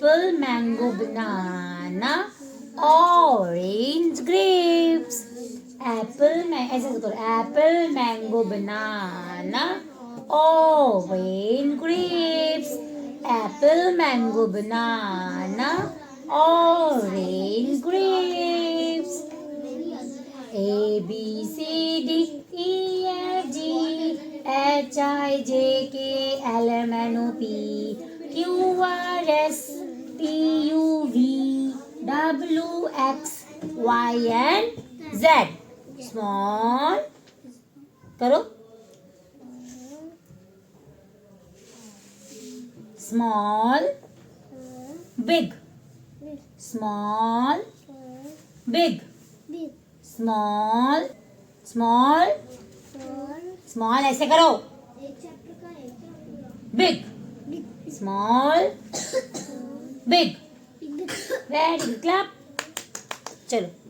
apple, mango, banana, orange, grapes. ऐसे करो, apple, mango, banana, orange, grapes. Apple, mango, banana, orange, grapes. A B C D E F G H I J K L M N O P Q R S T U V W X Y and Z. Small करो, small, big, small, big, small, small, small ऐसे करो, big, small, big. Very good. Clap. चलो.